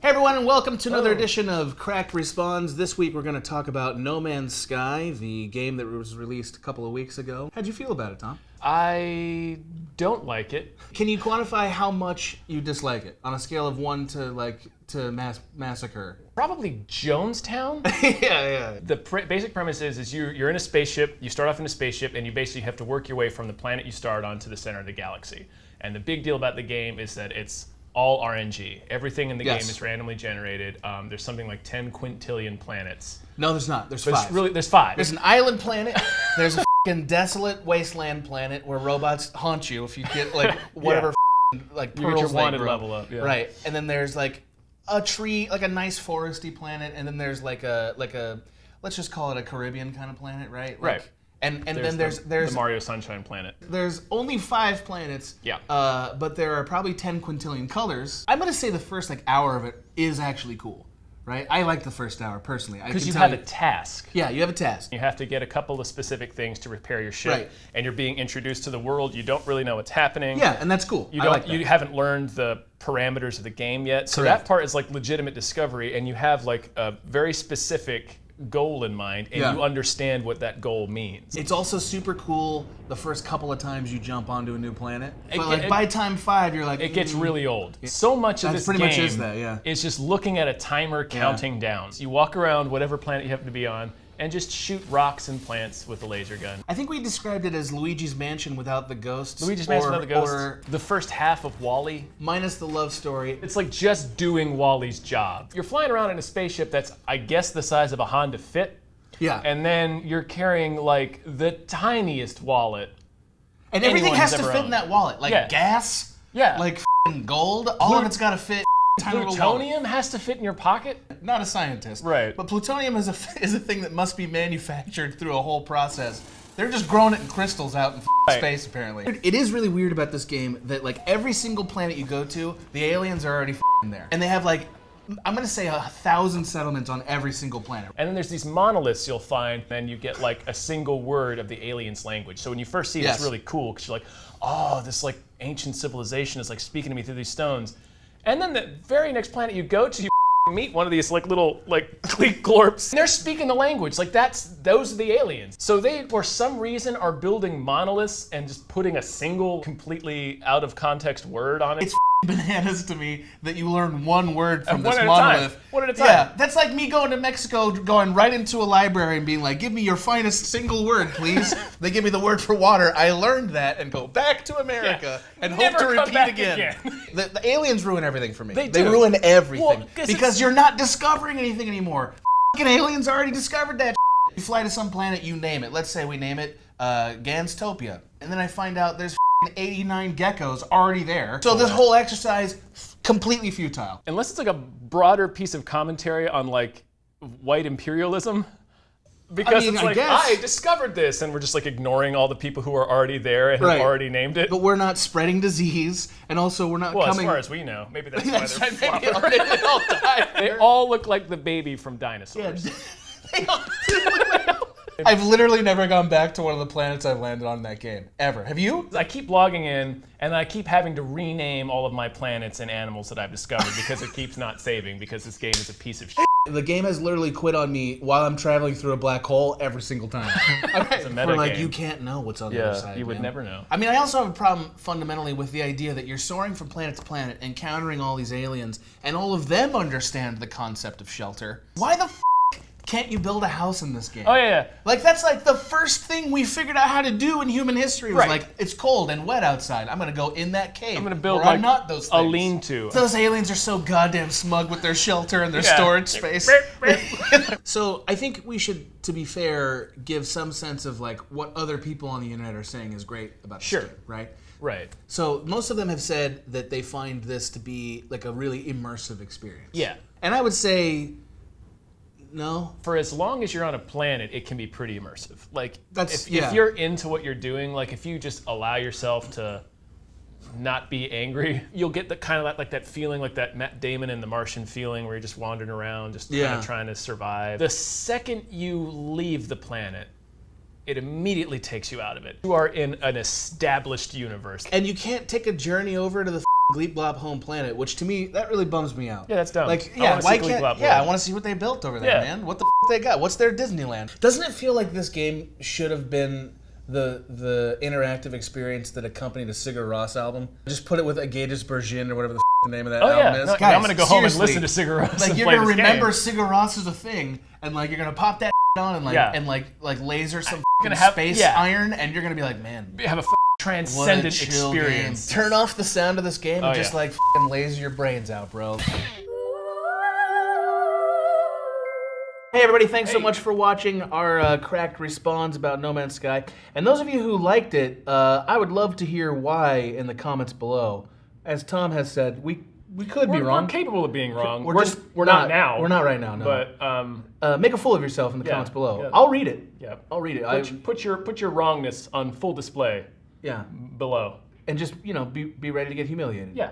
Hey everyone, and welcome to another edition of Cracked Responds. This week we're going to talk about No Man's Sky, the game that was released a couple of weeks ago. How'd you feel about it, Tom? I don't like it. Can you quantify how much you dislike it on a scale of 1 to massacre? Probably Jonestown. yeah. The basic premise is you're in a spaceship. You start off in a spaceship, and you basically have to work your way from the planet you start on to the center of the galaxy. And the big deal about the game is that it's all RNG. Everything in the game is randomly generated. There's something like 10 quintillion planets. No, there's not. There's 5. There's 5. There's an island planet. There's a f***ing desolate wasteland planet where robots haunt you if you get like whatever like you pearls get your they wanted grow. level up. Yeah. Right, and then there's like a tree, like a nice foresty planet, and then there's like a let's just call it a Caribbean kind of planet, right? Like, Right. And then there's the Mario Sunshine planet. There's only 5 planets. Yeah. But there are probably 10 quintillion colors. I'm gonna say the first hour of it is actually cool, right? I like the first hour personally. Because you have a task. Yeah, you have a task. You have to get a couple of specific things to repair your ship, Right. and you're being introduced to the world. You don't really know what's happening. Yeah, and that's cool. You I like that. You haven't learned the parameters of the game yet, so Correct. that part is like legitimate discovery, and you have like a very specific goal in mind, and you understand what that goal means. It's also super cool the first couple of times you jump onto a new planet. But by time 5, you're like... It gets really old. So much of this pretty game much is that, yeah. is just looking at a timer counting down. You walk around whatever planet you happen to be on, and just shoot rocks and plants with a laser gun. I think we described it as Luigi's Mansion without the ghosts. Luigi's Mansion without the ghosts. Or the first half of WALL-E. minus the love story. It's like just doing WALL-E's job. You're flying around in a spaceship that's, I guess, the size of a Honda Fit. Yeah. And then you're carrying like the tiniest wallet. And everything anyone's has to ever fit owned. in that wallet. Like gas, like gold, all of it's got to fit tiny little wallet. Plutonium has to fit in your pocket? Not a scientist. Right. But plutonium is a thing that must be manufactured through a whole process. They're just growing it in crystals out in space, apparently. It is really weird about this game that like every single planet you go to, the aliens are already there. And they have like, I'm gonna say 1,000 settlements on every single planet. And then there's these monoliths you'll find, and you get like a single word of the alien's language. So when you first see it, it's really cool, because you're like, oh, this like ancient civilization is like speaking to me through these stones. And then the very next planet you go to, you meet one of these like little like Gleek glorps. And they're speaking the language. Like those are the aliens. So they, for some reason, are building monoliths and just putting a single completely out of context word on it. It's bananas to me that you learn one word from this one monolith. One at a time. Yeah, that's like me going to Mexico, going right into a library and being like, give me your finest single word, please. They give me the word for water. I learned that and go back to America and hope Never to come repeat back again. The aliens ruin everything for me. They They do. ruin everything. Well, because you're not discovering anything anymore. Fucking aliens already discovered that shit. You fly to some planet, you name it. Let's say we name it Ganstopia. And then I find out there's 89 geckos already there. So this whole exercise, completely futile. Unless it's like a broader piece of commentary on like white imperialism. Because it's like, I discovered this, and we're just like ignoring all the people who are already there and have already named it. But we're not spreading disease, and also we're not coming... as far as we know. Maybe that's why they're maybe flopper. they all died. They all look like the baby from Dinosaurs. They all do. I've literally never gone back to one of the planets I've landed on in that game, ever. Have you? I keep logging in, and I keep having to rename all of my planets and animals that I've discovered because it keeps not saving, because this game is a piece of shit. The game has literally quit on me while I'm traveling through a black hole every single time. It's a meta We're like, game. you can't know what's on the other side. You would man. never know. I mean, I also have a problem fundamentally with the idea that you're soaring from planet to planet, encountering all these aliens, and all of them understand the concept of shelter. Why the can't you build a house in this game? Oh, yeah. Like, that's like the first thing we figured out how to do in human history was like, it's cold and wet outside. I'm going to go in that cave. I'm going to build like like not those a things. lean-to. Those aliens are so goddamn smug with their shelter and their storage space. So I think we should, to be fair, give some sense of like what other people on the internet are saying is great about this game, right? Right. So most of them have said that they find this to be like a really immersive experience. Yeah. And I would say no. For as long as you're on a planet, it can be pretty immersive. Like, That's if you're into what you're doing, like if you just allow yourself to not be angry, you'll get the kind of that feeling, like that Matt Damon in The Martian feeling, where you're just wandering around, just kind of trying to survive. The second you leave the planet, it immediately takes you out of it. You are in an established universe. And you can't take a journey over to the Gleep Glop Home Planet, which to me, that really bums me out. Yeah, that's dumb. Like, I yeah, wanna see why Gleep can't? Glop Yeah, I World. want to see what they built over there, Yeah. man. What the they got? What's their Disneyland? Doesn't it feel like this game should have been the interactive experience that accompanied a Sigur Rós album? Just put it with a Gatus Bergin or whatever the name of that Oh album yeah, is. no, Guys, I'm gonna go home and seriously, listen to Sigur Rós. Like and you're play gonna this remember game. Sigur Rós as a thing, and like you're gonna pop that on and like Yeah. like laser some gonna have- space yeah. iron, and you're gonna be like, man, have a what a transcendent chill experience. game. Turn off the sound of this game and Oh, just yeah. like laser your brains out, bro. Hey everybody, thanks so much for watching our cracked respawns about No Man's Sky. And those of you who liked it, I would love to hear why in the comments below. As Tom has said, we could be wrong. We're capable of being wrong. We're not now. We're not right now, no. But make a fool of yourself in the comments below. yeah. I'll read it. yeah, I'll read it. put your wrongness on full display Yeah. below. And just, be ready to get humiliated. Yeah.